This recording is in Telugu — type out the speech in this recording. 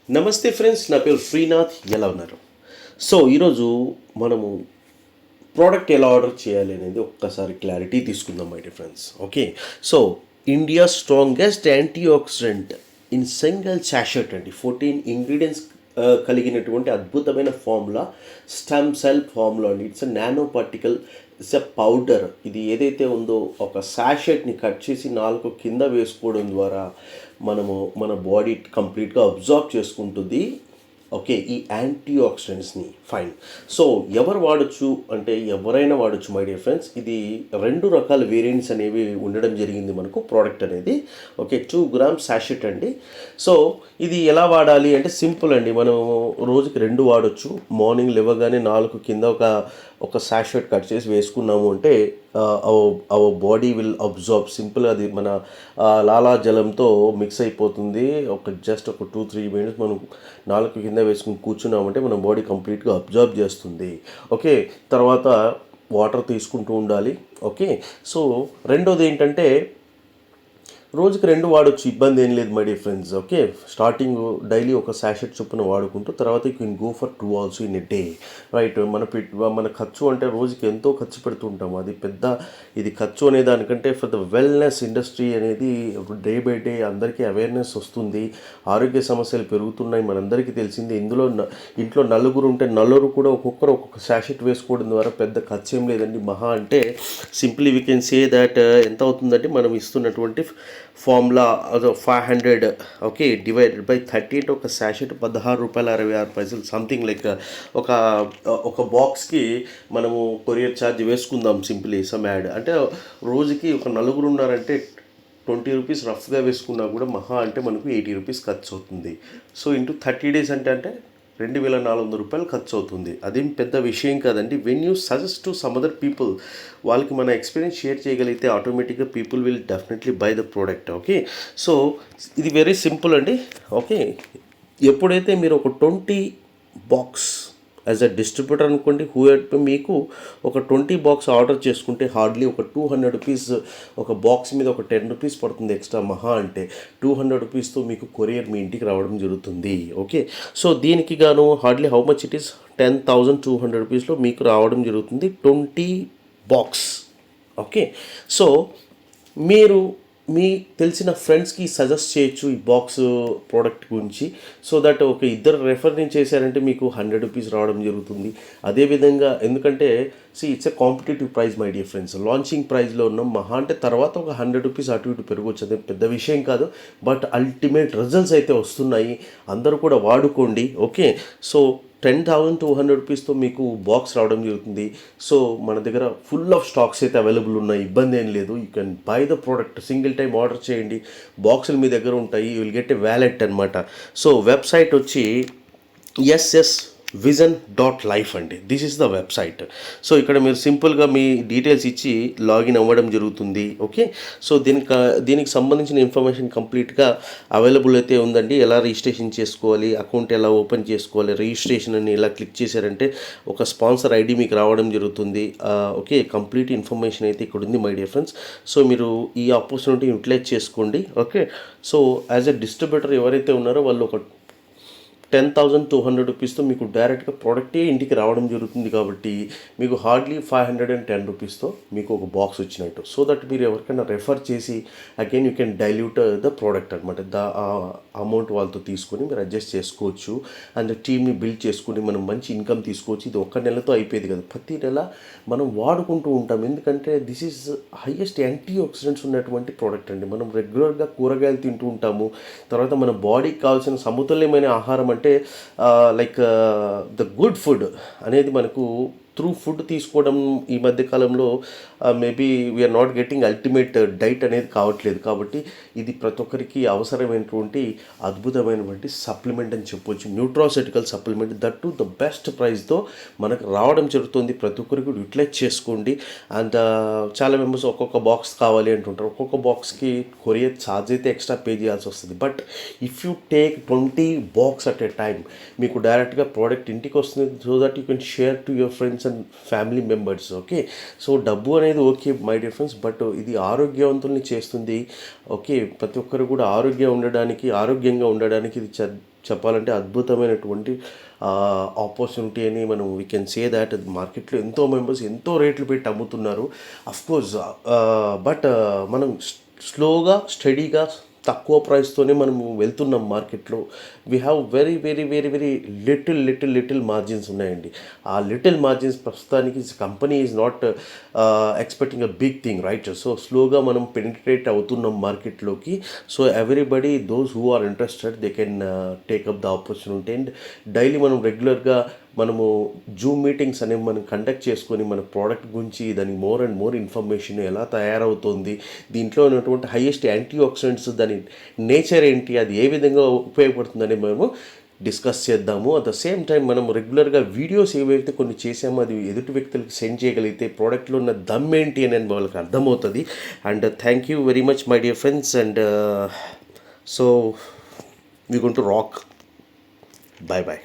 నమస్తే ఫ్రెండ్స్, నా పేరు శ్రీనాథ్. ఎలా ఉన్నారు? సో ఈరోజు మనము ప్రోడక్ట్ ఎలా ఆర్డర్ చేయాలి అనేది ఒక్కసారి క్లారిటీ తీసుకుందాం my dear friends. Okay, so India strongest anti oxidant in single sachet అండి. 14 ఇంగ్రీడియంట్స్ కలిగినటువంటి అద్భుతమైన ఫార్ములా, స్టెమ్ సెల్ ఫార్ములా అండి. It's a nano particle, it's a powder. ఇది ఏదైతే ఉందో ఒక శాషెట్ని కట్ చేసి 4 కింద వేసుకోవడం ద్వారా మనము మన బాడీ కంప్లీట్గా అబ్జార్బ్ చేసుకుంటుంది. ఓకే, ఈ యాంటీ ఆక్సిడెంట్స్ని. ఫైన్. సో ఎవరు వాడచ్చు అంటే ఎవరైనా వాడచ్చు మై డియర్ ఫ్రెండ్స్. ఇది 2 రకాల వేరియంట్స్ అనేవి ఉండడం జరిగింది మనకు ప్రోడక్ట్ అనేది. ఓకే, 2 grams శాషెట్ అండి. సో ఇది ఎలా వాడాలి అంటే సింపుల్ అండి. మనం రోజుకి 2 వాడచ్చు. మార్నింగ్ లేవగానే 4 కింద ఒక శాషెట్ కట్ చేసి వేసుకున్నాము అంటే our body will absorb. Simple, అది మన లాలాజలంతో మిక్స్ అయిపోతుంది. జస్ట్ ఒక 2-3 మినిట్స్ మనం 4 కింద వేసుకుని కూర్చున్నామంటే మన బాడీ కంప్లీట్గా అబ్జార్బ్ చేస్తుంది. ఓకే, తర్వాత వాటర్ తీసుకుంటూ ఉండాలి. ఓకే, సో రెండోది ఏంటంటే రోజుకి 2 వాడచ్చు, ఇబ్బంది ఏం లేదు my dear friends. Okay, starting daily ఒక శాషెట్ చొప్పున వాడుకుంటూ తర్వాత you can go for 2 also in a day. Right. మన ఖర్చు అంటే రోజుకి ఎంతో ఖర్చు పెడుతుంటాము. అది పెద్ద ఇది ఖర్చు అనే దానికంటే ఫర్ ద వెల్నెస్ ఇండస్ట్రీ అనేది డే బై డే అందరికీ అవేర్నెస్ వస్తుంది. ఆరోగ్య సమస్యలు పెరుగుతున్నాయి, మనందరికీ తెలిసింది. ఇంట్లో నలుగురు ఉంటే నలుగురు కూడా ఒక్కొక్క శాషెట్ వేసుకోవడం ద్వారా పెద్ద ఖర్చు ఏం లేదండి. మహా అంటే simply we can say that ఎంత అవుతుందంటే మనం ఇస్తున్నటువంటి ఫార్ములా 500, ఓకే, డివైడెడ్ బై 30 అంటే ఒక శాషెట్ ₹16.66 సంథింగ్ లైక్ ఒక బాక్స్కి మనము కొరియర్ ఛార్జ్ వేసుకుందాం. సింపుల్లీ సమ్ యాడ్ అంటే రోజుకి ఒక నలుగురు ఉన్నారంటే ₹20 రఫ్గా వేసుకున్నా కూడా మహా అంటే మనకు ₹80 ఖర్చు అవుతుంది. సో ఇంటూ 30 days అంటే ₹2,400 ఖర్చు అవుతుంది. అదేం పెద్ద విషయం కాదండి. When you suggest to some other people, వాళ్ళకి మన ఎక్స్పీరియన్స్ షేర్ చేయగలిగితే ఆటోమేటిక్గా people will definitely by the product. Okay, so ఇది వెరీ సింపుల్ అండి. ఓకే, ఎప్పుడైతే మీరు ఒక 20 బాక్స్ యాజ్ అ డిస్ట్రిబ్యూటర్ అనుకోండి, మీకు ఒక 20 బాక్స్ ఆర్డర్ చేసుకుంటే హార్డ్లీ ఒక ₹200 ఒక బాక్స్ మీద ఒక ₹10 పడుతుంది ఎక్స్ట్రా. మహా అంటే ₹200తో మీకు కొరియర్ మీ ఇంటికి రావడం జరుగుతుంది. ఓకే, సో దీనికి గాను hardly how much it is ₹10,200లో మీకు రావడం జరుగుతుంది 20 బాక్స్. ఓకే, సో మీరు మీ తెలిసిన ఫ్రెండ్స్కి సజెస్ట్ చేయొచ్చు ఈ బాక్స్ ప్రోడక్ట్ గురించి. సో దట్ ఒక ఇద్దరు రెఫర్ని చేశారంటే మీకు ₹100 రావడం జరుగుతుంది. అదేవిధంగా ఎందుకంటే it's a competitive price my dear friends. Launching ప్రైస్లో ఉన్నాం. మహా అంటే తర్వాత ఒక ₹100 అటు ఇటు పెరగవచ్చు, అదే పెద్ద విషయం కాదు. బట్ అల్టిమేట్ రిజల్ట్స్ అయితే వస్తున్నాయి. అందరూ కూడా వాడుకోండి. ఓకే, సో ₹10,200తో మీకు బాక్స్ రావడం జరుగుతుంది. సో మన దగ్గర ఫుల్ ఆఫ్ స్టాక్స్ అయితే అవైలబుల్ ఉన్నాయి, ఇబ్బంది ఏం లేదు. You can buy the product, single time order చేయండి, బాక్సులు మీ దగ్గర ఉంటాయి. You will get a wallet అనమాట. సో వెబ్సైట్ వచ్చి SSVision.life అండి. This is the website. So ఇక్కడ మీరు సింపుల్గా మీ డీటెయిల్స్ ఇచ్చి లాగిన్ అవ్వడం జరుగుతుంది. ఓకే, సో దీనికి సంబంధించిన ఇన్ఫర్మేషన్ కంప్లీట్గా అవైలబుల్ అయితే ఉందండి. ఎలా రిజిస్ట్రేషన్ చేసుకోవాలి, అకౌంట్ ఎలా ఓపెన్ చేసుకోవాలి, రిజిస్ట్రేషన్ అని ఇలా క్లిక్ చేశారంటే ఒక స్పాన్సర్ ఐడి మీకు రావడం జరుగుతుంది. ఓకే, కంప్లీట్ ఇన్ఫర్మేషన్ అయితే ఇక్కడ ఉంది మై డియర్ ఫ్రెండ్స్. సో మీరు ఈ ఆపర్చునిటీ యూటిలైజ్ చేసుకోండి. Okay, so as a distributor ఎవరైతే ఉన్నారో వాళ్ళు ఒక ₹10,200తో మీకు డైరెక్ట్గా ప్రోడక్టే ఇంటికి రావడం జరుగుతుంది. కాబట్టి మీకు హార్డ్లీ ₹510తో మీకు ఒక బాక్స్ వచ్చినట్టు. సో దట్ మీరు ఎవరికైనా రెఫర్ చేసి again you can dilute the product అనమాట. అమౌంట్ వాళ్ళతో తీసుకొని మీరు అడ్జస్ట్ చేసుకోవచ్చు అండ్ టీమ్ని బిల్డ్ చేసుకుని మనం మంచి ఇన్కమ్ తీసుకోవచ్చు. ఇది ఒక్క నెలతో అయిపోయేది కదా, ప్రతి నెల మనం వాడుకుంటూ ఉంటాం. ఎందుకంటే this is highest antioxidants ఉన్నటువంటి ప్రోడక్ట్ అండి. మనం రెగ్యులర్గా కూరగాయలు తింటూ ఉంటాము. తర్వాత మన బాడీకి కావాల్సిన సమతుల్యమైన ఆహారం అంటే లైక్ ద గుడ్ ఫుడ్ అనేది మనకు త్రూ ఫుడ్ తీసుకోవడం ఈ మధ్యకాలంలో maybe we're not getting ultimate diet అనేది కావట్లేదు. కాబట్టి ఇది ప్రతి ఒక్కరికి అవసరమైనటువంటి అద్భుతమైనటువంటి సప్లిమెంట్ అని చెప్పొచ్చు. Nutraceutical supplement, that to the best ప్రైస్తో మనకు రావడం జరుగుతుంది. ప్రతి ఒక్కరికి యూటిలైజ్ చేసుకోండి. అండ్ చాలా మెంబర్స్ ఒక్కొక్క బాక్స్ కావాలి అంటుంటారు. ఒక్కొక్క బాక్స్కి కొరియర్ ఛార్జ్ అయితే ఎక్స్ట్రా పే చేయాల్సి వస్తుంది. But if you take 20 box at a time మీకు డైరెక్ట్గా ప్రోడక్ట్ ఇంటికి వస్తుంది. So that you can share to your friends and family members. Okay, so డబ్బు అనేది ఓకే మై డిఫరెన్స్, బట్ ఇది ఆరోగ్యవంతుల్ని చేస్తుంది. ఓకే, ప్రతి ఒక్కరు కూడా ఆరోగ్యంగా ఉండడానికి ఇది చెప్పాలంటే అద్భుతమైనటువంటి ఆపర్చునిటీ అని మనం వీ కెన్ సే దాట్ మార్కెట్లో ఎంతో మెంబర్స్ ఎంతో రేట్లు పెట్టి అమ్ముతున్నారు. అఫ్కోర్స్ బట్ మనం స్లోగా స్టడీగా తక్కువ ప్రైస్తోనే మనము వెళ్తున్నాం మార్కెట్లో. We have very very very very little margins ఉన్నాయండి. ఆ లిటిల్ మార్జిన్స్ ప్రస్తుతానికి company is not expecting a big thing, right? So స్లోగా మనం పెనిట్రేట్ అవుతున్నాం మార్కెట్లోకి. So everybody those who are interested they can take up the opportunity. And daily మనం రెగ్యులర్గా మనము జూమ్ మీటింగ్స్ అనేవి మనం కండక్ట్ చేసుకొని మన ప్రోడక్ట్ గురించి దాని మోర్ అండ్ మోర్ ఇన్ఫర్మేషన్ ఎలా తయారవుతుంది, దీంట్లో ఉన్నటువంటి హైయెస్ట్ యాంటీ ఆక్సిడెంట్స్, దాని నేచర్ ఏంటి, అది ఏ విధంగా ఉపయోగపడుతుందని మేము డిస్కస్ చేద్దాము. అట్ ద సేమ్ టైం మనం రెగ్యులర్గా వీడియోస్ ఏవైతే కొన్ని చేసామో అది ఎదుటి వ్యక్తులకు సెండ్ చేయగలిగితే ప్రోడక్ట్లో ఉన్న దమ్ ఏంటి అని వాళ్ళకి అర్థమవుతుంది. And thank you very much my dear friends. And so we going to rock. Bye bye.